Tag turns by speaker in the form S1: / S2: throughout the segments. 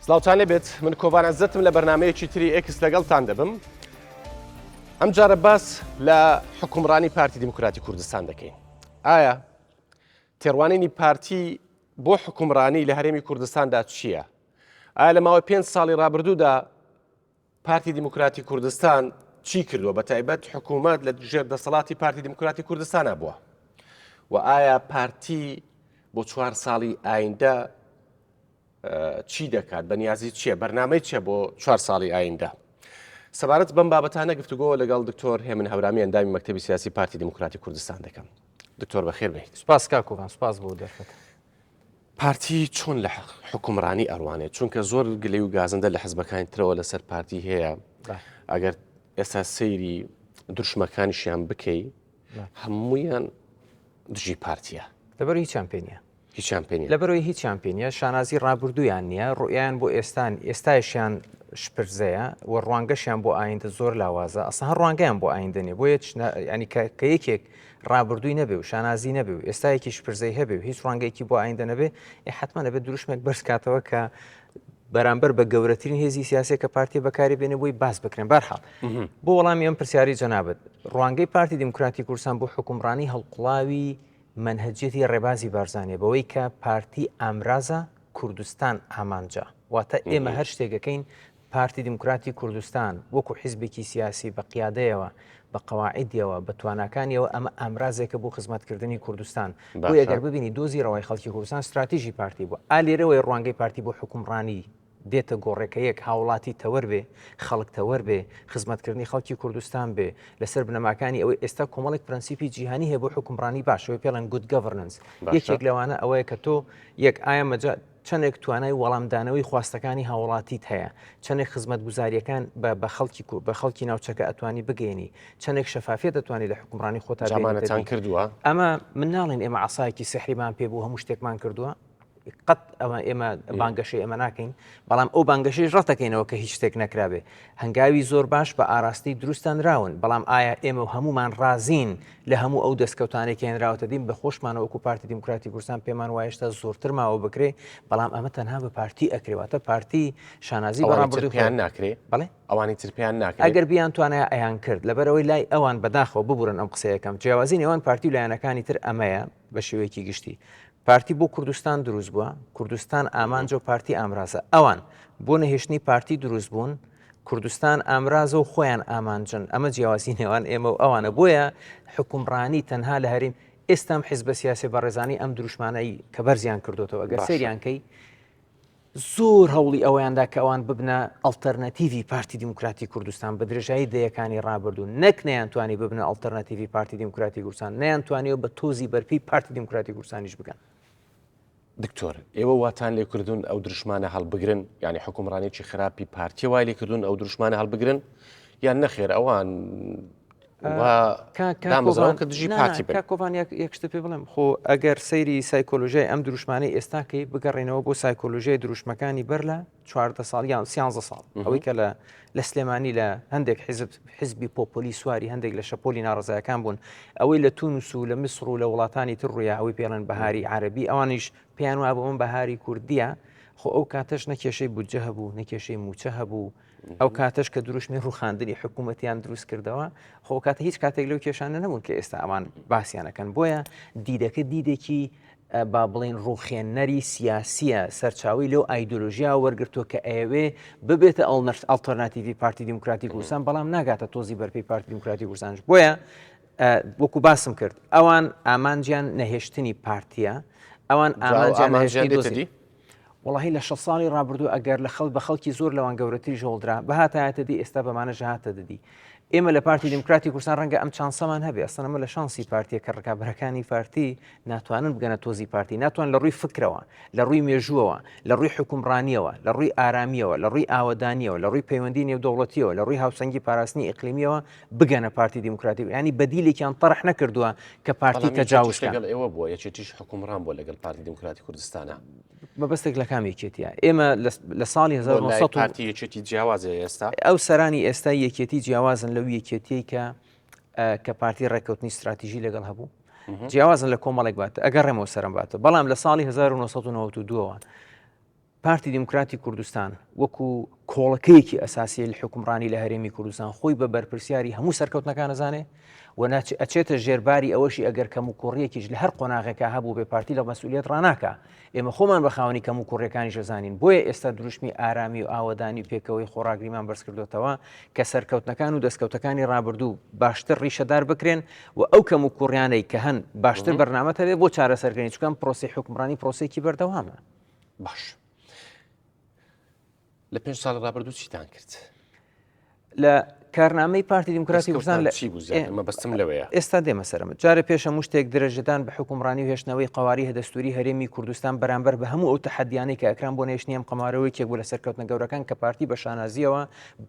S1: سلااوان لێبێت من کۆڤان عەزەتم لە بەرنمەیەکی تری ئێکس لەگەڵتان دەبم. ئەم جارە باس لە حکومڕانی پارتی دیموکراتی کوردستان دەکەین. ئایا تێڕوانینی پارتی بۆ حکومڕانی لە هەرێمی کوردستاندا چییە؟ ئایا لە ماوەی 5 ساڵی ڕابردوودا پارتی دیموکراتی کوردستان چی کردووە؟ بە تایبەت حکوومەت لە ژێر دەسەڵاتی پارتی دیموکراتی کوردستانە بووە و ئایا پارتی بۆ 4 ساڵی ئایندە چی دەکات؟ بەنیازی چییە؟ بەرنامەی چیە بۆ 4 ساڵی ئایندە؟ سەبارەت بەم بابەتانە گفتوگۆ لەگەڵ دکتۆر هێمن هەورامی ئەندامی مەکتەبی سیاسی پارتی دیموکراتی کوردستان دەکەم. دکتۆر بەخێر بێیت.
S2: سپاس کاکۆڤان، سپاس بۆ دەرفەت.
S1: پارتی چۆن لە حکومڕانی ئەڕوانێت؟ چونکە زۆر گلەی و گازندە لە حزبەکانی ترەوە لەسەر پارتی هەیە. ئەگەر ئێستا سەیری دروشمەکانیشیان بکەی هەموویان دژی پارتیە.
S2: لەبەر هیچیان پێ نییە.
S1: هیچیان پێ نییە.
S2: لەبەرەوەی هیچیان پێ نییە، شانازی ڕابردوویان نییە، ڕوئیان بۆ ئێستایشیان شپرزەیە و ڕوانگەشیان بۆ ئایندە زۆر لاوازە. ئەسڵ هەر ڕوانگەیان بۆ ئایندە نیە، بۆ ینی کە یەکێک ڕابردووی نەبێ و شانازی نەبێ و ئێستایەکی شپرزەی هەبێ و هیچ ڕوانگەیەکی بۆ ئایندە نەبێ، حتمما دەبێت دروشمێک بەرز کاتەوە کە بەرامبەر بە گەورەترین هێزی سیاسێک کە پارتی بەکاری بێنێ بۆی باس بکرێن. بەرحاڵ بۆ وەڵامی ئەم پرسیاری جەنابەت، ڕوانگەی پارتی دیموکراتی کوردستان بۆ حکومڕانی هەڵقوڵاوی منهەجێتی ڕێبازی بارزانێ بەوەی کە پارتی ئامرازە کوردستان ئامانجا، واتە ئێمە هەر شتێکەکەین پارتی دیموکراتی کوردستان وەکو حیزبێکی سیاسی بە قیادەیەوە بە قەواعیدیەوە بە تواناکانیەوە ئەمە ئامرازێکە بۆ خزمەتکردنی کوردستان. بۆ ئەگەر ببینی دۆزی ڕەوای خەڵکی کوردستان استراتیژی پارتی بووە. ئالێرەوەی ڕوانگەی پارتی بۆ حکومڕانی دێتە گۆڕێکە یەک هاوڵاتی تەوەر بێ، خەڵک تەوەر بێ، خزمەتکردنی خەڵکی کوردستان بێ لەسەر بنەماکانی ئەوەی ئێستا کۆمەڵێک پرەنسیپی جیهانی هەیە بۆ حکومڕانی باشەوەی پێڵەن گود گەڤەرنەنس. یەکێک لەوانە ئەوەیە کە تۆ یەک ئایا مەجا چەندێک توانای وەڵامدانەوەی خواستەکانی هاوڵاتیت هەیە، چەندێک خزمەت گوزاریەکان بە خەڵکی ناوچەکە ئەتوانی بگەێنی، چەندێک شەفافیت دەتوانانی لە حکومڕانی خۆتا
S1: جامانەتان کردووە.
S2: ئەمە من ناڵێن ئێمە عەسایەکی سحریمان پێ بوو هەموو شتێکمان کردووە، قەت ئێمە بانگەشەی ئەمە ناکەین، بەڵام ئەو بانگەشەی ڕەتەکەینەوە کە هیچ شتێک نەکرابێ. هەنگاوی زۆر باش بە ئاراستی دروستانراون، بەڵام ئایا ئێمە هەمومان ڕازین لە هەموو ئەو دەستکەوتانێکی هێنراوەتە دین بە خۆشمانەوەکو پارتی دیموکراتی کوردستان پێمان وایە هێشتا زۆرتر ماوە بکرێ، بەڵام ئەمە تەنها بە پارتی ئەکرێواتە پارتی شانازی
S1: بەڕابردوویان ناکرێ. بەڵێ ئەوانی ترپیان ناکرێت.
S2: ئەگەر بیان توانای ئەیان کرد لەبەرەوەی لای ئەوان بەداخەوە ببورن ئەم قسەیەکەم جیاوازی نێوان پارتی و لایەنەکانی تر ئەمەیە بە شێوەیەکی گشتی. پارتی بۆ کوردستان دروست بووە، کوردستان ئامانجە و پارتی ئامرازە. ئەوان بۆ نەهێشتنی پارتی دروست بوون، کوردستان ئامرازە و خۆیان ئامانجن. ئەمە جیاوازی نێوان ئێمە و ئەوانە. بۆیە حکومڕانی تەنها لە هەریم ئێستام حیزبە سیاسی بەڕێزانی ئەم دروشمانەی کە بەرزیان کردوتەوە ئەگەر سەیریانکەی زۆر هەوڵی ئەوەیاندا کە ئەوان ببنە ئەڵتەرنەتیڤی پارتی دیموکراتی کوردستان بە درێژایی دەیەکانی ڕابردوو، نەک نەیانتوانی ببنە ئەڵتەرنەتیڤی پارتی دیموکراتی کوردستان، نەیانتوانیەوە بە تۆزی بەرپی پارتی دیموکراتی کوردستانیش بگەن.
S1: دکتۆر، ئێوە واتان لێکردون ئەو دروشمانە هەڵبگرن، یعنی حکومڕانێکی خراپی پارتی وای لێکردون ئەو دروشمانە هەڵبگرن یان نەخێر ئەوان دامەزراون کە دژی پارتی بن؟
S2: کاکۆڤان یەک شتە پێ بڵێم، خۆ ئەگەر سەیری سایکۆلۆژیای ئەم دروشمانەی ئێستاکەی بگەڕێنەوە بۆ سایکۆلۆژیای دروشمەکانی بەر لە 14 ساڵ یان 13 ساڵ ئەوەی کە لە سلێمانی لە هەندێک حیزبی پۆپۆلی سواری هەندێک لە شەپۆلی ناڕزایەکان بوون، ئەوەی لە تونس و لە میسر و لە وڵاتانی تر ڕوویە ئەوەی پێڵەن بەهاری عەرەبی، ئەوانیش پێیان وابوو ئەم بەهاری کوردیە. خۆ ئەو کاتەش نەکێشەی بودجە هەبوو، نەکێشەی موچە هەبوو، ئەو کاتەش کە دروشمی ڕوخاندنی حکوومەتیان دروست کردەوە. خۆ کاتە هیچ کاتێک لەو کێشانە نەبوون کە ئێستا ئەوان باسییانەکەن. بۆیە دیدەکە دیدێکی با بڵێن ڕوخێنەری سیاسیە، سەرچاوی لەو ئایدۆلۆژیا وەرگرتووە کە ئەوێ ببێتە ئەڵتەرناتیڤی پارتی دیموکراتی کوردستان، بەڵام ناگاتە تۆزی بەرپی پارتی دیموکراتی کوردستانش. بۆیە وەکو باسم کرد ئەوان ئامانجیان نەهێشتنی پارتیە، ئەوان ئامانجیان نەهێشتنی دۆزی. وڵی لە 6 ساڵی ڕابردوو ئەگەر لە بە خەڵکی زۆر لەوان گەورەتری ژۆڵدرا بەهاتایەتە دی ئێستا بەمانە ژەهاتە دەدی. ئێمە لە پارتی دیموکراتی کوردستان ڕەنگە ئەم چانسەمان هەبێ، ئەستەنەمە لە شانسی پارتیە کە ڕکابەرەکانی پارتی ناتوانن بگەنە تۆزی پارتی، ناتوان لە ڕووی فکرەوە، لە ڕووی مێژووەوە، لە ڕووی حکومڕانیەوە، لە ڕووی ئارامیەوە، لە ڕووی ئاوەدانیەوە، لە ڕووی پەیوەندی نێودەوڵەتیەوە، لە ڕووی هاوسەنگی پاراستنی ئیقلیمیەوە بگەنە پارتی دیموکراتی، ینی بەدیلێکیان تەرح نەکردووە کە پارتی تەجاوزکە.
S1: لەگەڵ ئێوە بووە یەکێتیش حکومڕان بۆ لەگەڵ پارتی دیموکراتی کوردستانە
S2: مەبەستێک لە کامێکێتیە. ئێمە لە ساڵی 1970
S1: پارتی یەکێتی جیاوازە ئێستا
S2: ئەو سەرانی ئێستا یەکێتی جیاوازن لەو یەکێتی کە پارتی ڕێککەوتنی استراتیژی لەگەڵ هەبوو، جیاوازن لە کۆمەڵێک باتە ئەگەر ڕێمەوە سەرم باتە، بەڵام لە ساڵی 1992ەوە پارتی دیموکراتی کوردستان وەکو کۆڵەکەیەکی ئەساسی لە حکومڕانی لە هەرێمی کوردستان خۆی بە بەرپرسیاری هەموو سەرکەوتنەکان ئەزانێ و ئەچێتە ژێرباری ئەوەشی ئەگەر کەم و کوڕیەکیش لە هەر قۆناغێکا هەبوو بێ پارتی لە مەسئولیت ڕناکە ئێمە خۆمان بە خاوەنی کەم و کوڕەکانی ژەزانین بۆیە ئێستا دروشمی ئارامی و ئاوەدانی و پێکەوەی خۆراگریمان بەرز کردوتەوە کە سەرکەوتنەکان و دەستکەوتەکانی ڕابردوو باشتر ڕیشەدار بکرێن و ئەو کەم و کوڕیانەی کە هەن باشتر بەرنامەتە بێ بۆ چارەسەرکردنی چکەم پرۆسی حکومڕانی پرۆسێکی بەردەوامە.
S1: باش لە 5 ساڵ ڕابردوو چیتان کرد؟
S2: لە کارنامەی پارتی دیموکراتی کوردستان
S1: چی بوو زیاتر مەبەستم لەوەیە
S2: ئێستا دێمە سەرمە جارە پێش هەموو شتێک درەژەدان بە حکومڕانی و هێشتنەوەی قەواری هەدەستوری هەرێمی کوردستان بەرامبەر بە هەموو ئەو تەحەدیانەی کە ئەکران بۆ نێشتنی ئەم قەمارەوەی کێک بوو لە سەرکەوتنە گەورەکان کە پارتی بە شانازیەوە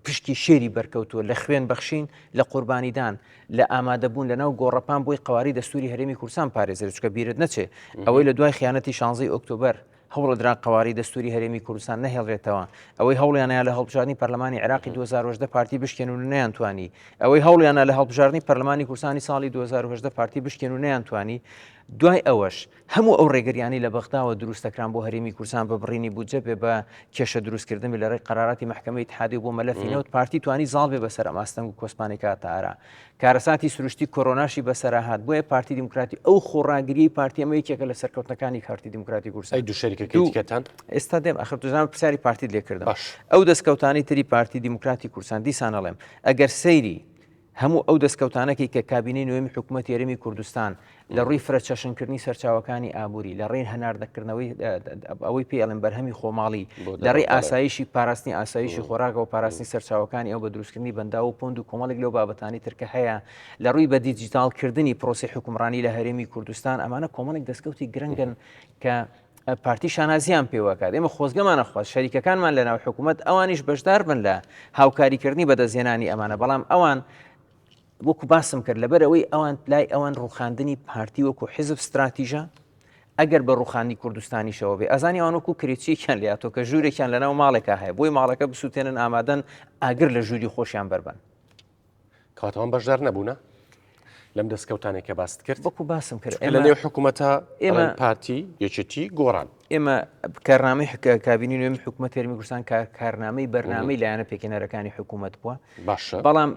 S2: پشتی شێری بەرکەوتووە لە خوێن بەخشین لە قوربانیدان لە ئامادەبوون لەناو گۆڕەپان بۆی قەواری دەستوری هەرێمی کوردستان پارێزرێت چکە بیرت نەچێ ئەوەی لە دوای خیانەتی 16 ئۆکتۆبەر هەوڵدرا قەواری دەستوری هەرێمی کوردستان نەهێڵرێتەوە ئەوەی هەوڵیانە لە هەڵبژاردننی پەرلەمانی عێراقی 2010 پارتی بشکێن و نەیانتوانی ئەوەی هەوڵیانە لە هەڵبژاردننی پەرلەمانی کوردستانی ساڵی 2010 پارتی بشکێن و نەیانتوانی دوای ئەوەش هەموو ئەو ڕێگەریانی لە بەختاوە دروستەکران بۆ هەرێمی کوردستان بە بڕینی بودجە بێ بە کێشە دروستکردن لە ڕێی قەراراتی محکەمەی اتحادی بۆ مەلەفینەوت پارتی توانی زاڵ بێ بەسەر ئەماستەنگ و کۆسپانی کاتەئارا کارەساتی سروشتی کۆرۆناشی بەسەرا هات بۆیە پارتی دیموکراتی ئەو خۆڕاگری پارتی ئەمە یەکێکە لە سەرکەوتنەکانی کارتی دیموکراتی کوردستان
S1: دوو شەریکەکەتان
S2: ئێستا دێم ئەخر توزانم پرسیاری پارتیت لێکردم ئەو دەستکەوتانی تری پارتی دیموکراتی کوردستان دیسان ئەڵێم ئەگەر سەیری هەموو ئەو دەستکەوتانەکەی کە کابینەی نوێمی حکوومەتی هەرێمی کوردستان لە ڕووی فرەچەشنکردنی سەرچاوەکانی ئابووری لە ڕێی هەناردەکردنەوەی ئەوەی پێڵێن بەرهەمی خۆماڵی لە ڕێی ئاسایشی پاراستنی ئاسایشی خۆراکە و پاراستنی سەرچاوەکانی ئەو بە دروستکردنی بەندا و پۆند و کۆمەڵێک لەو بابەتانی ترکە هەیە لە ڕووی بە دیجیتالکردنی پرۆسی حکومڕانی لە هەرێمی کوردستان ئەمانە کۆمەڵێک دەستکەوتی گرنگن کە پارتی شانازیان پێوەکات ئێمە خۆزگەمانە خواست شەریکەکانمان لە ناو حکوومەت ئەوانیش بەشدار بن لە هاوکاریکردنی بەدەستهێنانی ئەمانە بەڵام ئەوان وەکو باسم کرد لەبەرەوەی ئەوان لای ئەوان ڕوخاندنی پارتی وەکو حیزب استراتیژە ئەگەر بە ڕوخاندنی کوردستانیشەوە بێ ئەزانی ئەوانوەکو کریچیکیان لاتۆ کە ژوورێکیان لەناو ماڵێکا هەیە بۆی ماڵەکە بسووتێنن ئامادەن ئاگر لە ژووری خۆشیان بربن
S1: کاتەوان بەشدار نەبوونە لەم دەستکەوتانێک کە باست کرد
S2: وەکو باسم کرد
S1: لە نێو حکوومەتە ئێمە پارتی یەکێتی گۆڕان
S2: ئێمە کارنامەی کابینی نوێمی حکوومەت هەرێمی کوردستان کارنامەی بەرنامەی لایەنە پێکەنەرەکانی حکوومەت بووە
S1: باشە
S2: بەڵام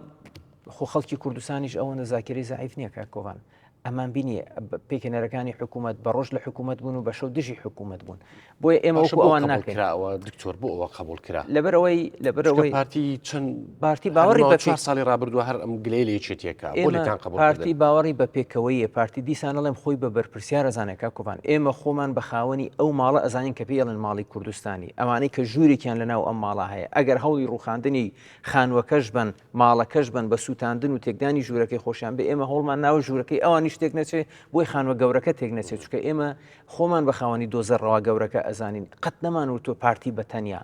S2: خۆ خەڵکی کوردستانیش ئەوەندە زاکری زعیف نییە کاکۆڤان ئەمان بینی پێکەنەرەکانی حکوومەت بە ڕۆژ لە حکوومەت بوون و بە شەو دژی حکوومەت بوون بۆیە ئێمە وەکو ئەوان
S1: ناکراوە دکتۆر بۆ ئەوە قبول کرا
S2: لەبەرەوەی
S1: پارتی چەند
S2: پارتی باوەڕی بە
S1: 4 ساڵی ڕابردووە هەر ئەم گلەی لە یەکێتیەکە بۆ لێتان قبول
S2: پارتی باوەڕی بە پێکەوەیە پارتی دیسان ئەڵێم خۆی بە بەرپرسیار ئەزانێت کاکۆڤان ئێمە خۆمان بە خاوەنی ئەو ماڵە ئەزانین کە پێڵێن ماڵی کوردستانی ئەوانەی کە ژوورێکیان لەناو ئەم ماڵە هەیە ئەگەر هەوڵی ڕوخاندنی خانوەکەش بن ماڵەکەش بن بە سووتاندن و تێکدانی ژوورەکەی خۆشیان بێ ئێمە هەوڵمان ناوە ژوورەکەی ئەوانی شتێک نەچێت بۆی خانوە گەورەکە تێک نەچێت چکە ئێمە خۆمان بە خاوەنی دۆزەڕەوە گەورەکە ئەزانین قەت نەمان و تۆ پارتی بە تەنیا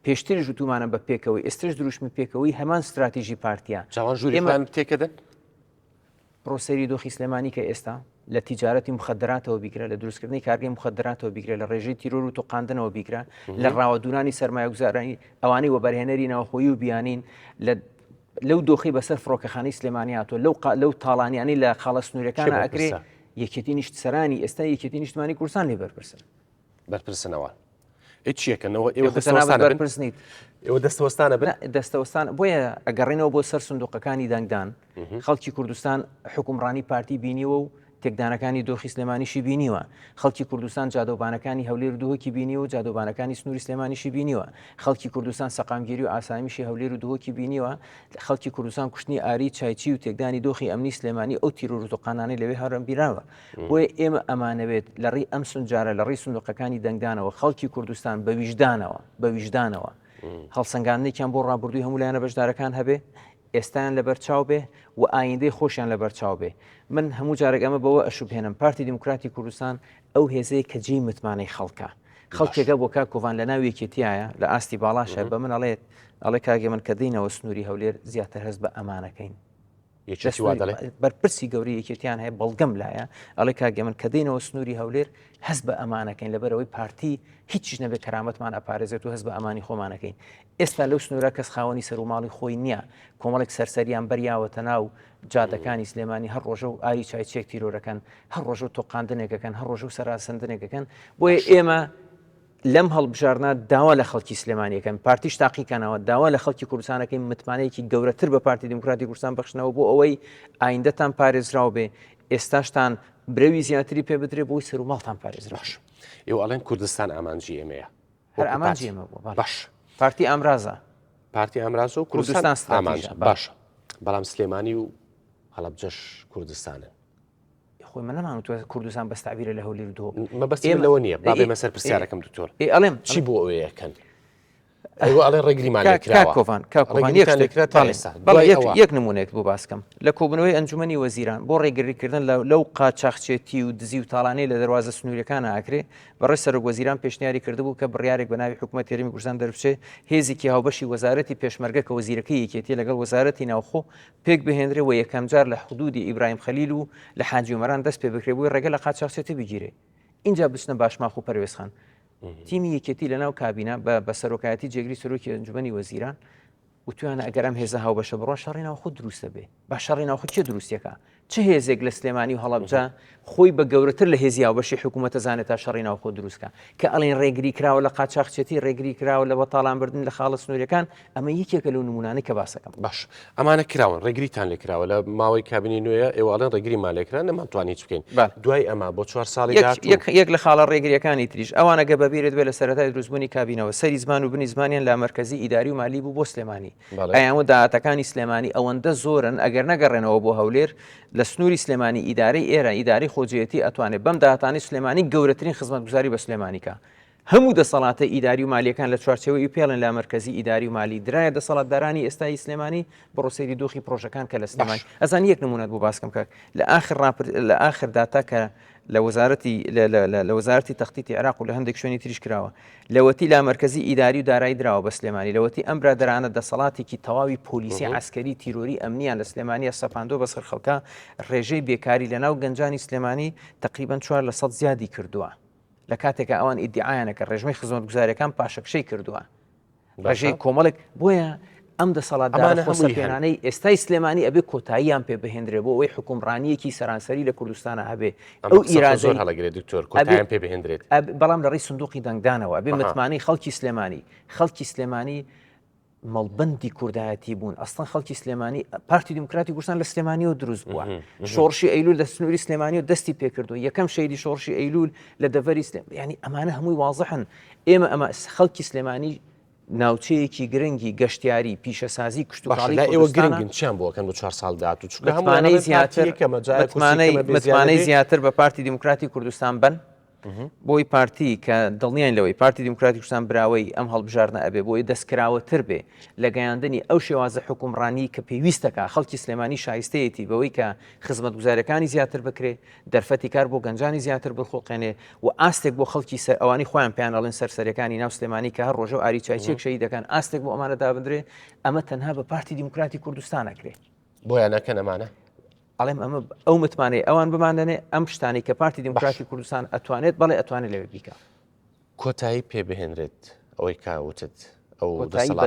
S2: پێشتری ژوتومانە بە پێکەوەی ئێستش دروشمی پێکەوەی هەمان استراتیژی پارتیە
S1: جاوان ژووریمان تێکەدەن
S2: پرۆسەری دۆخی سلێمانی کە ئێستا لە تیجارەتی مخدراتەوە بیگرە لە دروستکردنی کارگەی مخدراتەوە بیگرە لە ڕێژەی تیرۆر و توقاندنەوە بیگرە لە ڕاوەدونانی سەرمایه‌گوزارانی ئەوانەی وەبەرهێنەری ناوخۆیی و بیانین لەو دۆخی بەسەر فڕۆکەخانەی سلێمانیاتۆ لەو تاڵانیانی لە خاڵە سنوورەکانە ئەکرێ یەکێتی نیشتسەرانی ئێستا یەکێتی نیشتمانی کوردستان لێ
S1: بەرپرسنەوە چیەکەنەوە ئێوە
S2: بەرپرسنیت
S1: ئێوە دەستەوەستانە
S2: دەستەوەستان بۆیە ئەگەڕێنەوە بۆ سەر سندوقەکانی دەنگدان خەڵکی کوردستان حکومڕانی پارتی بینیوە و تێکدانەکانی دۆخی سلێمانیشی بینیوە خەڵکی کوردستان جادۆبانەکانی هەولێر دووهۆکی بینیوە جادۆبانەکانی سنووری سلێمانیشی بینیوە خەڵکی کوردستان سەقامگیری و ئاسامیشی هەولێر و دووهۆکی بینیوە خەڵکی کوردستان کوشتنی ئاری چایچی و تێکدانی دۆخی ئەمنی سلێمانی ئەو تیرۆر و توقانانەی لەوێ هەڕەم بیراوە بۆیە ئێمە ئەمانەوێت لە ڕێی ئەم سنجارە لە ڕێی سندوقەکانی دەنگدانەوە خەڵکی کوردستان بە ویژدانەوە هەڵسەنگاندنێکیان بۆ ڕابردووی هەموو لایەنە بەشدارەکان هەبێ ئێستایان لە بەرچاو بێ و ئایندەی خۆشیان لە بەرچاو بێ من هەموو جارێک ئەمە بەوە ئەشوبهێنم پارتی دیموکراتی کوردستان ئەو هێزەیە کە جێی متمانەی خەڵکە خەڵکێکە بۆ کاکۆڤان لە ناو یەکێتیایە لە ئاستی باڵاشە بە من ئەڵێ کاگە من کە دێنەوە سنووری هەولێر زیاتر هەست بە ئەمانەکەین بەرپرسی گەوری یەکێتیان هەیە بەڵگەم لایە ئەڵێ کاگە من کە دێنەوە سنووری هەولێر هەست بە ئەمانەکەین لەبەرەوەی پارتی هیچیش نەبێت کەرامەتمان ئەپارێزێت و هەست بە ئەمانی خۆمانەکەین ئێستا لەو سنوورە کەس خاوەنی سەر و ماڵی خۆی نییە کۆمەڵێک سەرسەریان بەریاوەتە ناو جادەکانی سلێمانی هەر ڕۆژە و ئاری چایچێک تیرۆرەکەن هەر ڕۆژە و تۆقاندنێکەکەن هەر ڕۆژە و سەراسەندنێکەکەن بۆیە ئێمە لەم هەڵبژارنا داوا لە خەڵکی سلێمانیەکەن پارتیش تاقیکانەوە داوا لە خەڵکی کوردستانەکەی متمانەیەکی گەورەتر بە پارتی دموکراتی کوردستان بەخشنەوە بۆ ئەوەی ئایندەتان پارێزراو بێ ئێستاشتان برەوی زیاتری پێ بدرێ بۆی سەر و ماڵتان پارێزراش.
S1: ئێوە ئەڵێن کوردستان ئامانجی ئێمەیە
S2: هەر ئامانجی ئێمە بووە
S1: باش
S2: پارتی ئامرازە
S1: پارتی ئامراز و کوردستان ئامانج باش بەڵام سلێمانی و هەڵەبجەش کوردستانن.
S2: خۆی من نەمانوت کوردستان بەستعبیرە لە هەولێر دۆ
S1: مەبەستی لەوە نییە بابێ مەسەر پرسیارەکەم دکتۆر
S2: ئەڵێم
S1: چی بۆ ئەوەیەکەن ئەوە ئەڵێ ڕێگریمان
S2: یەک نمونێک بۆ باسکەم لە کۆبنەوەی ئەنجومەنی وەزیران بۆ ڕێگریکردن لەو قاچاقچێتی و دزی و تاڵانەی لە دەواازە سنوورەکان ئاکرێ بەڕێ سەرۆک وەزیران پێشنیاری کردبوو کە بڕیارێک بە ناوی حکوومەت هێرمی کوردستان دەربچێ هێزێکی هاوبەشی وەزارەتی پێشمەرگە کە وەزیرەکەی یەکێتی لەگەڵ وەزارەتی ناوخۆ پێک بهێنرێ و یەکەم جار لە حدودی ئیبراهیم خەلیل و لە حاجی عومەران دەست پێ بکرێ بووی ڕێگە لە قاچاقچێتی بگیرێ اینجا بچنە باشماخ و پەروێزخان تیمی یەکێتی لە ناو کابینە بە سەرۆکایەتی جێگری سەرۆکی ئەنجومەنی وەزیران وتوانە ئەگەرم هێزە هاوبەشە بڕۆ شەڕی ناوخۆ دروستە بێ با شەڕی ناوخۆ چێ دروستیەکە چه هێزێک لە سلێمانی و هەڵەبجە خۆی بە گەورەتر لە هێزی هاوبەشی حکوومەتە زانێت تا شەڕی ناوخۆ دروستکە کە ئەڵێن ڕێگری کراوە لە قاچاقچێتی ڕێگری کراوە لە بەتاڵانبردن لە خاڵە سنوورەکان ئەمە یەکێکە لەو نمونانەی کە باسەکەم
S1: باش ئەمانە کراون ڕێگریتان لێکراوە لە ماوەی کابینی نوێیە ئێوەڵەن ڕێگریمان لێکران نەمانتوانی هیچ بکەین دوای ئەمە بۆ 4 ساڵی
S2: یەک لە خاڵە ڕێگریەکانی تریش ئەوانە گە بەبیرێت بێ لە سەرەتای دروستبوونی کابینەوە سەری زمان و بنی زمانیان لە مەرکەزی ئیداری و مالی بوو بۆ سلێمانی ئەیانوە داهاتەکانی سلێمانی ئەوەندە زۆرن ئەگەر نەگەڕێنەوە بۆ هەولێر لە سنووری سلێمانی ئیدارەی ئێرە ئیداری خۆجێتی ئەتوانێت بەم داهاتانی سلێمانی گەورەترین خزمەتگوزاری بە سلێمانیکە هەموو دەسەڵاتە ئیداری و مالیەکان لە چوارچەوەی پێڵن لە مەرکەزی ئیداری و مالی درایە دەسەڵاتدارانی ئێستای سلێمانی بڕۆ سەیری دۆخی پرۆژەکان کە لە سلێمانی ئەزان یەک نمونەت بۆ باسکەم کە لە ئاخر داتا کە لە وەزارەتی تەختیتی عێراق و لە هەندێک شوێنی تریش کراوە لەوەتی لا مەرکەزی ئیداری و دارایی دراوە بە سلێمانی لەوەتی ئەم برادرانە دەسەڵاتێکی تەواوی پۆلیسی عسکەری تیرۆری ئەمنیان لە سلێمانیە سەپاندۆ بەسەر خەڵکە ڕێژەی بێکاری لە ناو گەنجانی سلێمانی تقریباً 4% زیادی کردووە لە کاتێکە ئەوان ئیدعایانەکە ڕێژمەی خزمەتگوزاریەکان پاشەکشەی کردووە ڕێژەی کۆمەڵێک بۆیە ئەم دەسەڵاتدارە خۆسەپێنانەی ئێستای سلێمانی ئەبێ کۆتاییان پێ بهێنرێ بۆ ئەوەی حکومڕانیەکی سەرانسەری لە کوردستانە هەبێ ئەو ئیرادەی
S1: هەڵەگرێت دکتۆر کۆتاییان پێ بهێنرێت
S2: بەڵام لە ڕێی سندوقی دەنگدانەوە ئەبێ متمانەی خەڵکی سلێمانی مەڵبەندی کوردایەتی بوون ئەستان خەڵکی سلێمانی پارتی دموکراتی کوردستان لە سلێمانیەوە دروست بووە شۆڕشی ئەیلول لە سنووری سلێمانی و دەستی پێکردو یەکەم شەیدی شۆڕشی ئەیلول لە دەڤەری ینی ئەمانە هەمووی واضحن ئێمە خەڵکی سلێمانی ناوچەیەکی گرنگی گەشتیاری پیشەسازی کشتتوقاڵی
S1: ئێوە گرنگن چیان بۆکەن بۆ 4 ساڵ داات و
S2: متمانەی زیاتر بە پارتی دموکراتی کوردستان بن بۆی پارتی کە دڵنیان لەوەی پارتی دموکراتی کوردستان براوەی ئەم هەڵبژاردنە ئەبێ بۆی دەستکراوەتر بێ لە گەیاندنی ئەو شێوازە حکومڕانی کە پێویستەکە خەڵکی سلێمانی شایستەیەتی بەوەی کە خزمەتگوزاریەکانی زیاتر بکرێ دەرفەتی کار بۆ گەنجانی زیاتر بخۆقێنێ و ئاستێک بۆ خەڵکی ئەوانی خۆیان پێیان ئەڵێن سەرسەرەکانی ناو سلێمانی کە هەر ڕۆژە و ئاری چایچێک شەهید دەکەن ئاستێک بۆ ئەمانە دابدرێ ئەمە تەنها بە پارتی دموکراتی کوردستان ئەکرێ
S1: بۆیان نەکەن ئەمانە
S2: ئەڵێم ئەمە ئەو متمانەی ئەوان بماندنێ ئەم شتانی کە پارتی دموکراتی کوردستان ئەتوانێت بەڵێ ئەتوانێت لەوێ بیکە
S1: کۆتایی پێ بهێنرێت ئەوەی کاوتت ئەو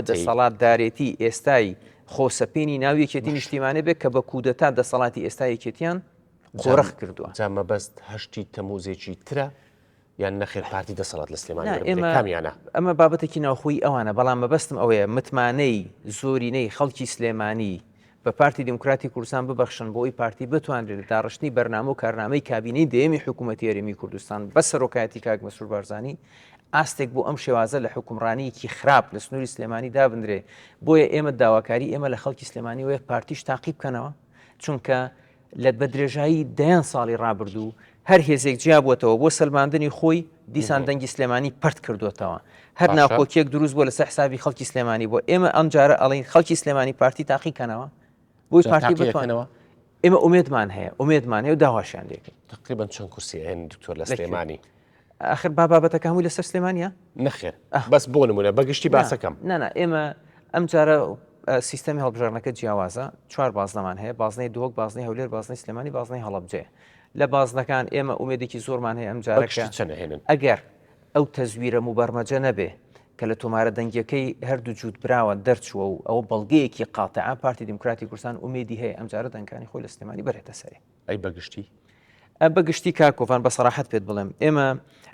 S2: دەسەڵاتدارێتی ئێستای خۆسەپێنی ناویەکێتی نیشتیمانە بێت کە بە کودەتا دەسەڵاتی ئێستایەکێتیان قۆڕەخ کردووە
S1: جامە بەست هەشتی تەموزێکی ترە یان نەخێر پارتی دەسەڵات لە سلێمانی
S2: ئەمە بابەتێکی ناوخۆی ئەوانە بەڵام مەبەستم ئەوەیە متمانەی زۆرینەی خەڵکی سلێمانی بە پارتی دموکراتی کوردستان ببەخشن بۆ ئەوی پارتی بتوانرێت داڕشتنی بەرنامە و کارنامەی کابینەی دەیەمی حکوومەتی هەرێمی کوردستان بە سەرۆکایەتی کاک مەسرور بارزانی ئاستێک بۆ ئەم شێوازە لە حکومڕانیەکی خراپ لە سنووری سلێمانی دابدرێ بۆیە ئێمە داواکاری ئێمە لە خەڵکی سلێمانی وەیە پارتیش تاقیب بکەنەوە چونکە لە بەدرێژایی 10 ساڵی ڕابردوو هەر هێزێک جیابووەتەوە بۆ سەلماندنی خۆی دیسان دەنگی سلێمانی پەرت کردوێتەوە هەر ناکۆکیەک دروست بۆ لەسەر حسابی خەڵکی سلێمانی بۆ ئێمە ئەمجارە ئەڵین خەڵکی سلێمانی پارتی تاقیکەنەوە بۆی پارتی بتوانەوە ئێمە ئومێدمان هەیە و داواشیان دێکن
S1: تقریبا چەند کورسی هەن دکتۆر لە سلێمانی
S2: آخر بابەتەکە هەمووی لەسەر سلێمانیە
S1: نەخێر بەس بۆ نمونە بەگشتی باسەکەم
S2: نانا ئێمە ئەم جارە سیستەمی هەڵبژاردنەکە جیاوازە 4 بازنەمان هەیە بازنەی دۆک بازنەی هەولێر بازنەی سلێمانی بازنەی هەڵەبجێ لە بازنەکان ئێمە ئومێدێکی زۆرمان هەیە ئەم جارەکە ئەگەر ئەو تەزویرە موبەرمەجە نەبێ کە لە تۆمارە دەنگیەکەی هەردوو جووت براوە دەرچووە و ئەوە بەڵگەیەکی قاتعا پارتی دموکراتی کوردستان ئومێدی هەیە ئەم جارە دەنگەکانی خۆی لە سلێمانی بەرێتە سەرێ
S1: ئەی بەگشتی
S2: بەگشتی کاکۆڤان بە سەراحەت پێت بڵێم ئێمە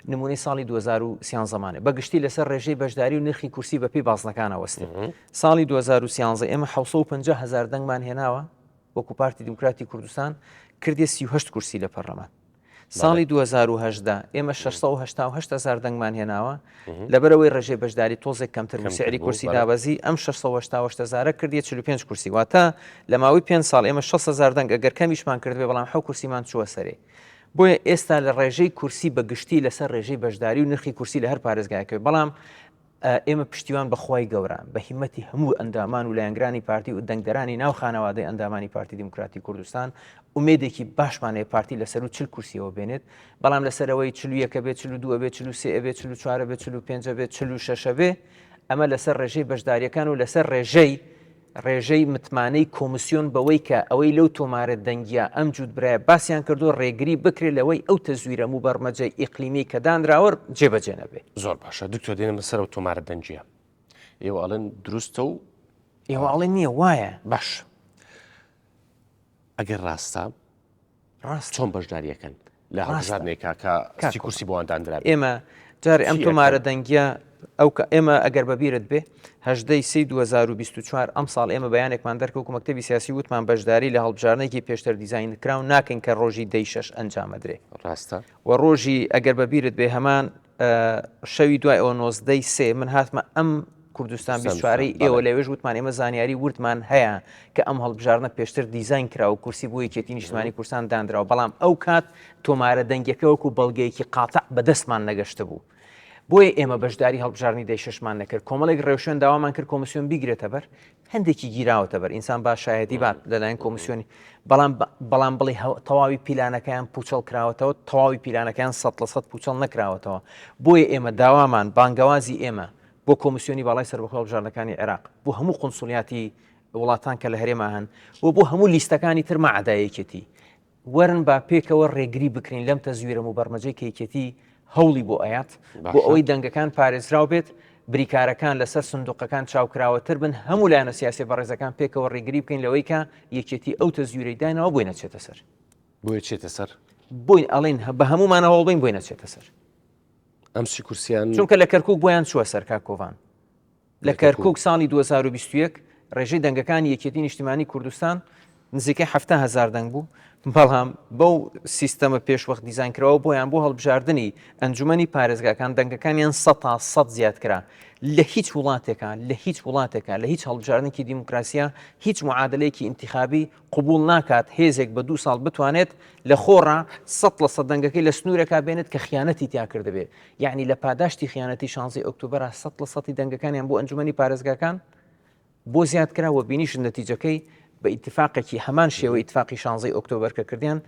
S2: نمونەی ساڵی 2013 زمانێ بەگشتی لەسەر ڕێژەی بەشداری و نرخی کورسی بە پێی بازنەکانە وەستێ ساڵی 2013 ئێمە 750,000 دەنگمان هێناوە وەکو پارتی دیموکراتی کوردستان کردێ 38 کورسی لە پەرلەمان. ساڵی 2018 ئێمە 688,000 دەنگمان هێناوە لەبەرەوەی ڕێژەی بەشداری تۆزێک کەمتر بوو سعری کورسی دابەزی ئەم 688,000 کردی 45 کورسی واتە لە ماوەی 5 ساڵ ئێمە 6,000 دەنگ ئەگەر کەمیشمان کردبێ بەڵام حەو کورسیمان چووە سەرێ. بۆیە ئێستا لە ڕێژەی کورسی بەگشتی لەسەر ڕێژەی بەشداری و نرخی کورسی لە هەر پارێزگایەکەوێ بەڵام ئێمە پشتیوان بەخوای گەورە بە هیمەتی هەموو ئەندامان و لایەنگرانی پارتی و دەنگدەرانی ناو خانەوادەی ئەندامانی پارتی دیموکراتی کوردستان ومێدێکی باشمانەیە پارتی لەسەر و 40 کورسیەوە بێنێت بەڵام لەسەرەوەی 41 بێت 42 بێت 43 بێت 44 بێت 45 بێت 46 بێ ئەمە لەسەر ڕێژەی بەشداریەکان و لەسەر ڕێژەی متمانەی کۆمیسیۆن بەوەی کە ئەوەی لەو تۆمارە دەنگیا ئەم جوود برایە باسییان کردو ڕێگری بکرێت لەوەی ئەو تەزویرە و بەرمەجەی ئیقلیمی کە دانراوە جێبەجێ نەبێ.
S1: زۆر باشە دکتۆر دێنە بەسەر و تۆمارە دەنجە ئێوە ئەڵێن دروستە و
S2: ئێوەڵێ نییە وایە
S1: باش ئەگەر ڕاستە چۆن بەشداریەکەن لە هەڵبژاردنێکا کە سی کورسی بۆواندانرا
S2: ئێمە جارێ ئەم تۆمارە دەنگیە ئەو کە ئێمە ئەگەر بەبیرت بێ 2024 ئەم ساڵ ئێمە بەیانێکمان دەرکەوت و مەکتەبی سیاسی وتمان بەشداری لە هەڵبژاردنێکی پێشتر دیزاین کراون ناکەین کە ڕۆژی دەی 6 ئەنجامەدرێ
S1: ڕاستە
S2: و ڕۆژی ئەگەر بەبیرت بێ هەمان شەوی دوای ئەوە 93 من هاتمە ئەم کوردستان 24 ئێوە لەوێژ وتمان ئێمە زانیاری وردمان هەیە کە ئەم هەڵبژاردنە پێشتر دیزاین کرا و کورسی بۆ یەکێتی نیشتمانی کوردستان دانراوە بەڵام ئەو کات تۆمارە دەنگەکە وەکو بەڵگەیەکی قاتع بەدەستمان نەگەشتە بوو. بۆیە ئێمە بەشداری هەڵبژاردننی دەی 6مان نەکرد کۆمەڵێک ڕێوشێن داوامان کرد کۆمیسیۆن بیگرێتە بەر هەندێکی گیراوەتە بەر ئینسان با شایەتی بات لەلایەن کۆمیسیۆنی بەڵام بڵێ تەواوی پیلانەکەیان پوچەڵ کراوەتەوە تەواوی پیلانەکەیان 100% پوچەڵ نەکراوەتەوە بۆیە ئێمە داوامان بانگەوازی ئێمە بۆ کۆمیسیۆنی باڵای سەربەخۆ هەڵبژاردنەکانی عێراق بۆ هەموو قونسولیاتی وڵاتان کە لە هەرێما هەن و بۆ هەموو لیستەکانی تر مەعدایەکێتی وەرن با پێکەوە ڕێگری بکرین لەم تەزویرە و بەرمەجەی کەیکێتی هەوڵی بۆ ئايات بۆ ئەوەی دەنگەکان پارێزراو بێت بریکارەکان لەسەر سندوقەکان چاوکراوەتر بن هەموو لایەنە سیاسی بەڕێزەکان پێکەوە ڕێگری بکەین لەوەی کە یەکێتی ئەو تەزویرەی داینەوە بۆی نەچێتە سەر
S1: بۆیە چێتە سەر
S2: بۆی ئەڵین بە هەمومانە هەوڵ بین بۆی نەچێتە سەر
S1: ئەم سی کورسیان
S2: چونکە لە کەرکووک بۆیان چووە سەر کاکۆڤان لە کەرکووک ساڵی 2021 ڕێژەی دەنگەکانی یەکێتی نیشتیمانی کوردستان نزیکەی 7,000 دەنگ بوو بەڵام بەو سیستەمە پێشوەخت دیزاینکراوە بۆیان بۆ هەڵبژاردننی ئەنجومەنی پارێزگاکان دەنگەکانیان 100 زیاد کرا لە هیچ وڵاتێکە لە هیچ هەڵبژاردنێکی دیموکراسیە هیچ معادلەیەکی انتخابی قبول ناکات هێزێک بە 2 ساڵ بتوانێت لە خۆڕا 100% دەنگەکەی لە سنوورەکە بێنێت کە خیانەتی تیا کردبێت یعنی لە پاداشتی خیانەتی 16 ئۆکتۆبر 100% دەنگەکانیان بۆ ئەنجومەنی پارێزگاکان بۆ زیاد کراوە بینیش نەتیجەکەی بە ئیتفاقێکی هەمان شێوە ئیتفاقی 16 ئۆکتۆبر کە کردیان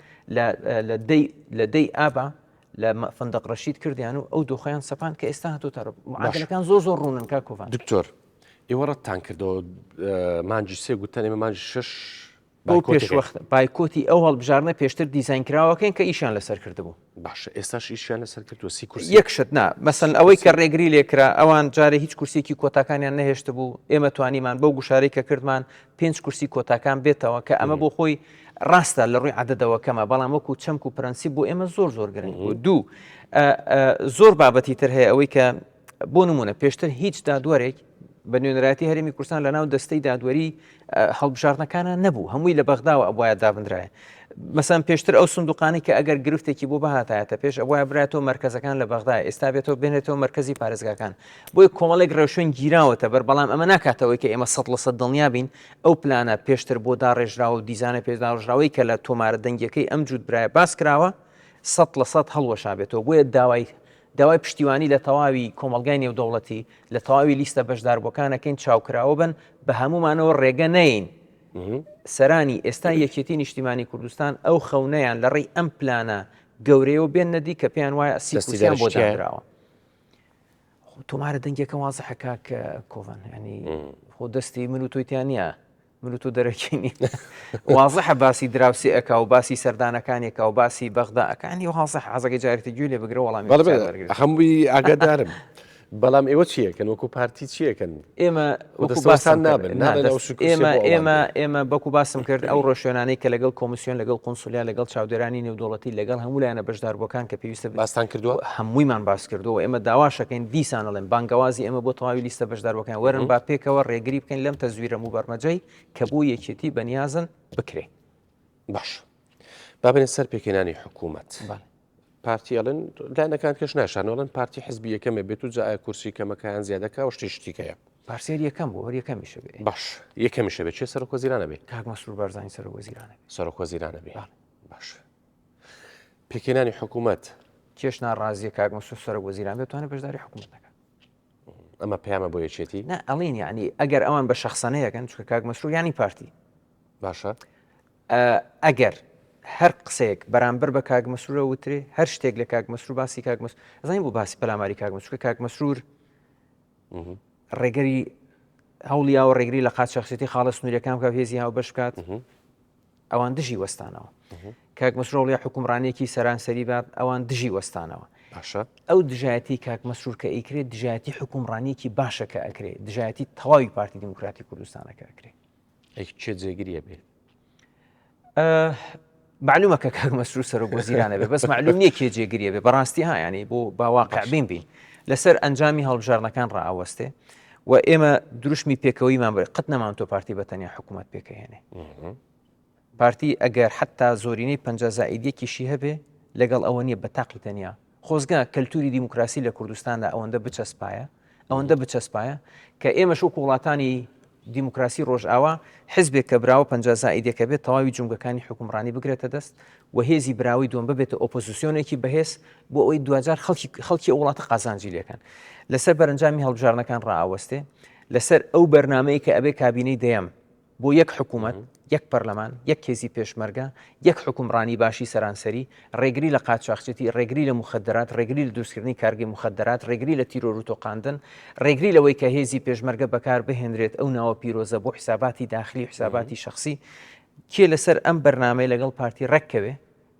S2: لە دەی ئابا لە فندق ڕەشید کردیان و ئەو دۆخەیان سەپان کە ئێستا هاتوتە معادلەکان زۆر ڕوونن کاکۆڤان.
S1: دکتۆر ئێوە ڕەتتان کردەوە مانجی 3 گوتن ئێمە مانجی 6
S2: بۆ پێشوەختە بایکۆتی ئەو هەڵبژاردنە پێشتر دیزاینکراوەکەن کە ئیشیان لەسەر کردبوو.
S1: باشە ئێستاش ئیشیان لەسەر کردووە سی کورسی
S2: یەکشت نا مەسەن ئەوەی کە ڕێگری لێکرا ئەوان جارێ هیچ کورسێکی کۆتاکانیان نەهێشت بوو ئێمە توانیمان بەو گوشارەی کە کردمان 5 کورسی کۆتاکان بێتەوە کە ئەمە بۆ خۆی ڕاستە لە ڕووی عەدەدەوە کەمە بەڵام وەکو چەمک و پرەنسیب بۆ ئێمە زۆر گرنگ بوو. دوو زۆر بابەتی تر هەیە ئەوەی کە بۆ نمونە پێشتر هیچ دادوەرێک بە نوێنەرەتی هەرێمی کوردستان لە ناو دەستەی دادوەری هەڵبژاردنەکانە نەبوو هەمووی لە بەغداوە ئەوایە دابدرایە مەسەن پێشتر ئەو سندوقانی کە ئەگەر گرفتێکی بۆ بەهاتایەتە پێش ئەوایە برایەتەوە مرکزەکان لە بەغدا ئێستا بێتەوە بێنێتەوە مرکزی پارێزگاکان بۆی کۆمەڵێک ڕێوشێن گیراوەتە بەر بەڵام ئەمە ناکاتەوەی کە ئێمە 100% دڵنیا بین ئەو پلانە پێشتر بۆ داڕێژراوە و دیزانە پێداڕژراوەی کە لە تۆمارە دەنگەکەی ئەم جوود برایە باس کراوە 100% هەڵوەشابێتەوە بۆیە داوای پشتیوانی لە تەواوی کۆمەلگای نێودەوڵەتی لە تەواوی لیستە بەشداربووەکانەکەین چاوکراوە بن بە هەمومانەوە ڕێگە نەین سەرانی ئێستا یەکێتی نیشتیمانی کوردستان ئەو خەونەیان لە ڕێی ئەم پلانە گەورەیەوە بێن نەدی کە پێیان وایە سیستیان بۆ داراوە تۆمارە دەنگێکە وازەحە کاکە کۆڤان ینی خۆ دەستی من و تۆیتیان نییە من و تۆ دەرەکەینی وازەحە باسی دراوسی ئەکا و باسی سەردانەکانێکە و باسی بەغدا ئەکانی وازەح حەزەکەی جارێتی گوێ لێ بگرە وەڵامی
S1: هەمووی ئاگادارم بەڵام ئێوە چیەکەن وەکو پارتی چیەکەن
S2: ئێمە وەکو
S1: دەستەوەسان
S2: باسم
S1: نابن،
S2: کرد.
S1: نابن
S2: نا،
S1: ئەو
S2: دەست-
S1: شکوسیە
S2: ئێمە
S1: بۆ ئەوان
S2: ئێمە
S1: بێ.
S2: ئێمە بەکو باسم کرد ئەو ڕۆژێنانەی کە لەگەڵ کۆمیسیۆن لەگەڵ کۆنسولیا لەگەڵ چاودێرانی نێودوڵەتی لەگەڵ هەموو لایەنە بەشداربووەکان کە پێویستە
S1: باستان کردووە
S2: هەموویمان باس کردەوە. ئێمە داواشەکەین دیسانەڵێن بانگەوازی ئێمە بۆ تەواوی لیستە بەشداربووەکان وەرن با پێکەوە ڕێگری بکەین لەم تەزویرە موبەرمەجەی کە بۆ یەکێتی بەنیازن بکرێ.
S1: باش بابنێ سەر پێکێنانی حکوومەت
S2: بەڵێ.
S1: پارتیەڵن لایەنەکان کەش ناشانەوەڵەن پارتی حزبی یەکەمێ بێت و جا کورسی کەمەکەیان زیادەکە و شتیشتیکەیە
S2: پارسێر یەکەم بۆ هەر یەکەمیشە بێ.
S1: باش یەکەمیشە بێت چێ سەرۆک وەزیرانە بێت
S2: کاک مەسرور بارزانی سەرۆک وەزیرانە بێ.
S1: سەرۆک وەزیرانە بێ باش پێکێنانی حکوومەت
S2: کێش ناڕازیە کاک مەسرور سەرۆک وەزیران بێتوانێت بەشداری حکوومەتەکە.
S1: ئەمە پەیامە بۆ یەکێتی
S2: نه ئەڵین یعنی ئەگەر ئەوان بە شەخسانەیەکەن چکە کاک مەسرور ینی پارتی
S1: باشە
S2: ئەگەر هەر قسەیەک بەرامبەر بە کاک مەسرورە وترێ هەر شتێک لە کاک مەسرور باسی کاک مەسرور ئەزانین بۆ باسی پەلاماری کاک مەسرور کاک مەسرور ڕێگەری هەوڵیاوە ڕێگری لە قات شخصیەتی خاڵە سنووریەکان بکات هێزی هاو بەش بکات ئەوان دژی وەستانەوە کاک مەسرور هەوڵیا حکومڕانێکی سەرانسەری بات ئەوان دژی وەستانەوە
S1: باشە
S2: ئەو دژایەتی کاک مەسرور کە ئەیکرێت دژایەتی حکومڕانێکی باشە کە ئەکرێت دژایەتی تەواوی پارتی دیموکراتی کوردستانەکە ئەکرێت
S1: ئەی چێ جێگیریە بێت
S2: معلومە کە کاک مەسرور سەرۆک وەزیرانە بێ بەس معلوم نییە کێ جێگیریە بێ بەڕاستی ها ینی بۆ باواقع بین بین لەسەر ئەنجامی هەڵبژارنەکان ڕائوەستێ و ئێمە دروشمی پێکەوەیمان بێ قەت نەمان تۆ پارتی بەتەنیا حکوومەت پێکەهێنێ پارتی ئەگەر حتا زۆرینەی پەنجا زائیدیەکیشی هەبێ لەگەڵ ئەوە نییە بە تاقی تەنیا خۆزگا کەلتوری دیموکراسی لە کوردستاندا ئەوەندە بچەسپایە کە ئێمە شو وڵاتانی دیموکراسی ڕۆژئاوا حزبێک کە براوە پەنجا زائیدەکە بێت تەواوی جونگەکانی حکومڕانی بگرێتە دەست و هێزی براوی دوم ببێتە ئۆپۆزیسیۆنێکی بەهێز بۆ ئەوەی دوجار خەڵکی وڵاتە قازانجی لێکەن لەسەر بەرەنجامی هەڵبژارنەکان ڕائوەستێ لەسەر ئەو بەرنمەیە کە ئەبێ کابینەی دەیەم بۆ یەک حکوومەت یەک پەرلەمان یەک کێزی پێشمەرگە یەک حکومڕانی باشی سەرانسەری ڕێگری لە قاچاقچێتی ڕێگری لە مخدرات ڕێگری لە دروستکردنی کارگەی مخدرات ڕێگری لە تیرۆر و تۆقاندن ڕێگری لەوەی کە هێزی پێشمەرگە بەکار بهێنرێت ئەو ناوە پیرۆزە بۆ حساباتی داخلی حساباتی شخصی کێ لەسەر ئەم بەرنامەی لەگەڵ پارتی ڕەکەوێ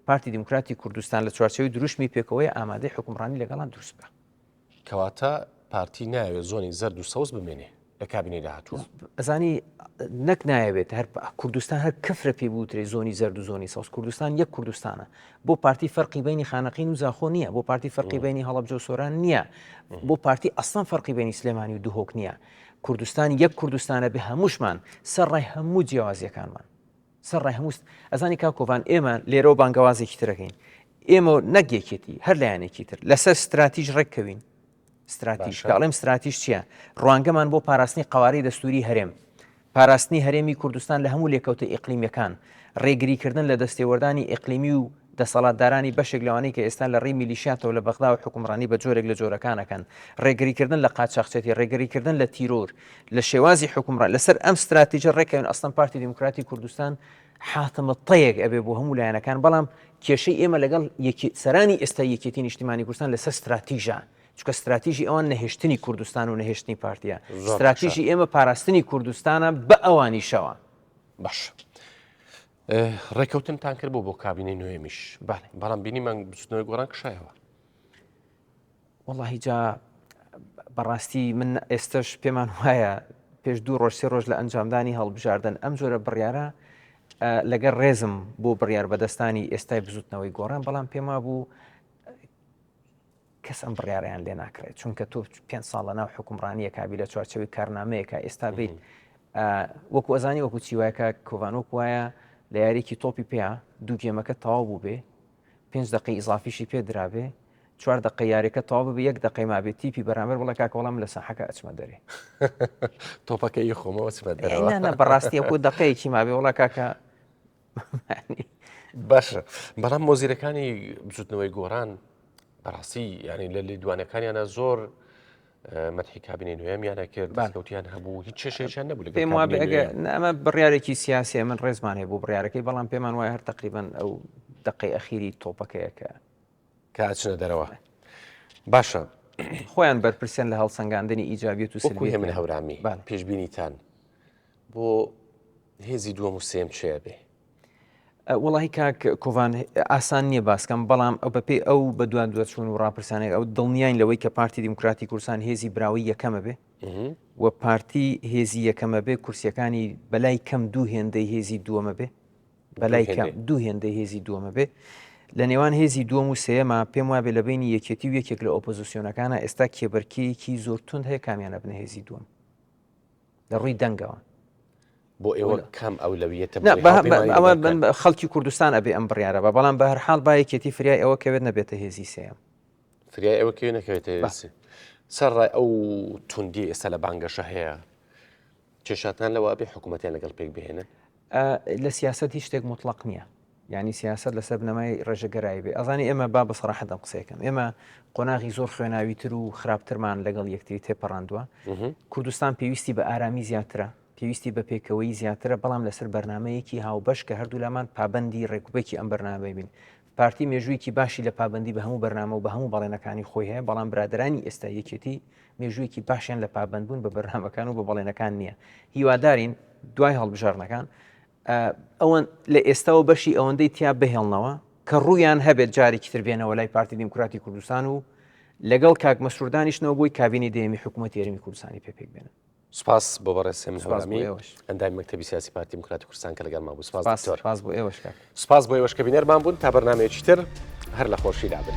S2: پارتی دیموکراتی کوردستان لە چوارچەوەی دروشمی پێکەوەی ئامادەی حکومڕانی لەگەڵان دروست بە
S1: کەواتە پارتی ناوێت زۆنی زەرد و سەوز بمێنێ لە کابینەی داهاتووە
S2: ئەزانی نەک نایەوێت هەر کوردستان هەر کەفرە پێ بوترێ زۆنی زەرد و زۆنی سەوز کوردستان یەک کوردستانە بۆ پارتی فەرقی بینی خانەقین و زاخۆ نییە بۆ پارتی فەرقی بینی هەڵەبجە و سۆران نییە بۆ پارتی ئەسڵان فەرقی بینی سلێمانی و دوهۆک نییە کوردستان یەک کوردستانە بێ هەمووشمان سەرڕای هەموو جیاوازیەکانمان سەرڕای هەموو ئەزانی کاکۆڤان ئێمە لێرەوە بانگەوازێکی ترەکەین ئێمە نەگێکێتی هەر لایەنێکی تر لەسەر استراتیژ ڕێککەوین استراتیژ کاڵێم استراتیژ چییە ڕوانگەمان بۆ پاراستنی قوارەی دەستوری هەرێم پاراستنی هەرێمی کوردستان لە هەموو لێکەوتە ئیقلیمیەکان ڕێگریکردن لە دەستێوەردانی ئیقلیمی و دەسەڵاتدارانی بەشێک لەوانەی کە ئێستا لە ڕێی میلیشیاتەوە لە بەغدا و حکومڕانی بە جۆرێک لە جۆرەکانەکان ڕێگریکردن لە قاچاقچێتی ڕێگریکردن لە تیرۆر لە شێوازی حکومڕان لەسەر ئەم استراتیژە ڕێکەوێن ئەستان پارتی دیموکراتی کوردستان حاتمە تەیەک ئەبێ بۆ هەموو لایەنەکان بەڵام کێشەی ئێمە لەگەڵ سەرانی ئێستا یەکێتی نیشتیمانی کوردستان لەسەر استراتیژە چکە استراتیژی ئەوان نەهێشتنی کوردستان و نەهێشتنی پارتیە استراتیژی ئێمە پاراستنی کوردستانە بە ئەوانیشەوە
S1: باش ڕێکەوتنتان کرد بۆ کابینەی نوێمیش بەڵام بینی مانگ بچنەوەی گۆڕان کشایەوە
S2: وەڵڵاهی جا بەڕاستی من ئێستش پێمان وایە پێش 2 ڕۆژ 3 ڕۆژ لە ئەنجامدانی هەڵبژاردن ئەم جۆرە بڕیارە لەگەر ڕێزم بۆ بڕیار بەدەستانی ئێستای بزوتنەوەی گۆڕان بەڵام پێما بوو کەس ئەم بڕیاریان لێ ناکرێت چونکە تۆ 5 ساڵ لە ناو حکومڕانیە کابی لە چوارچەوەی کارنامەیەکە ئێستا بیت وەکو ئەزانی وەکو چیوایەکە کۆڤانۆک وایە لە یاریکی تۆپی پێیا دوو گێمەکە تەواو بوو بێ 5 دقی ئیزافیشی پێ درابێ 4 دقی یاریەکە تەواو ببێ 1 دقی مابێت تیپی بەرامبەر بڵێ کاکە وەڵام لە ساحەکە ئەچمە دەرێ
S1: تۆپەکەی خۆمەوە چمە دەرەوە
S2: بەڕاستی ئەو دقەیەکی مابێ وڵا کاکە
S1: باشە بەڵام مۆزیرەکانی بچوتنەوەی گۆڕان بەڕاستی ینی لە لیدوانەکانیانە زۆر مەدحی کابینەی نوێمیانە کرد کەوتیان هەبوو هیچ چێشێکیان نەبوو
S2: پێم وابێ ئەمە بڕیارێکی سیاسی من ڕێزمان هەیە بۆ بڕیارەکەی بەڵام پێمان وایە هەر تقریبان ئەو دقی ئەخیری تۆپەکەیەکە
S1: کاچنە دەرەوە باشە
S2: خۆیان بەرپرسیان لە هەڵسەنگاندنی ئیجابیەت و
S1: سلبی من هەورامی پێشبینیتان بۆ هێزی دووەم و سێم چێ بێ
S2: وڵی کاک کۆڤان ئاسان نییە باسکەم بەڵام ئەو بەپێ ئەو بە دوان دوچوون و ڕاپرسانێک ئەو دڵنیان لەوەی کە پارتی دیموکراتی کوردستان هێزی براوی یەکەمە بێ و پارتی هێزی یەکەمە بێ کورسیەکانی بەلای کەم دوو هێندەی هێزی دووەمە بێ بەلای کەم دوو هێندەی هێزی دووەمە بێ لە نێوان هێزی دووەم و سێمە پێم وابێ لە بینی یەکێتی و یەکێک لە ئۆپۆزیسیۆنەکانە ئێستا کێبەرکەیەکی زۆر تند هەیە کامیانە بنە هێزی دووەم لە ڕووی دەنگەوە
S1: بۆ ئێوە کەم ئەولەویەتە
S2: ئەوە خەڵکی کوردستان ئەبێ ئەم بڕیارە بە بەڵام بە هەرحاڵ بایەکێتی فریای ئەوە کەوێت نەبێتە هێزی سێم
S1: فریای ئەوە کێ نەکەوێتە سەرڕای ئەو توندی ئێستا لە بانگەشە هەیە کێشاتان لەوە بێ حکوومەتیان لەگەڵ پێک بهێنن
S2: لە سیاست هیچ شتێک مطلق نییە ینی سیاست لەسەر بنەمای ڕێژەگەرایی بێ ئەزانی ئێمە با بە سەراحەت ئەم قسەیەکەم ئێمە قۆناغی زۆر خوێناویتر و خراپترمان لەگەڵ یەکتری تێپەڕاندووە کوردستان پێویستی بە ئارامی زیاترە پێویستی بە پێکەوەی زیاترە بەڵام لەسەر بەرنمەیەکی هاوبەش کە هەردوو لامان پابندی ڕێکوبێکی ئەم بەرنامەی بین پارتی مێژوویەکی باشی لە پابندی بە هەموو بەرنامە و بە هەموو بەڵێنەکانی خۆی هەیە بەڵام برادرانی ئێستا یەکێتی مێژوویەکی باشیان لە پابندبوون بە بەرنامەکان و بە بەڵێنەکان نییە هیوادارین دوای هەڵبژارنەکان ئەوەن لە ئێستاەوە بەشی ئەوەندەی تیا بهێڵنەوە کە ڕوویان هەبێت جارێکی تر بێنەوە لای پارتی دیموکراتی کوردستان و لەگەڵ کاک مەسعودانیشنەوە بۆی کابینی دەیەمی حکوومەتی هەرێمی کوردستانی پێک بێنن
S1: سپاس بۆ بەڕێسێ هەوامی ئەندای مەکتەبی سیاسی پارتی دیموکراتی کوردستان کە لەگەڵمان بوو
S2: سپاس بۆ ئێوەش
S1: سپاس بۆ ئێوەش کە بینەرمان بوون تا بەرنامەیەکی تر هەر لە خۆشی دابن.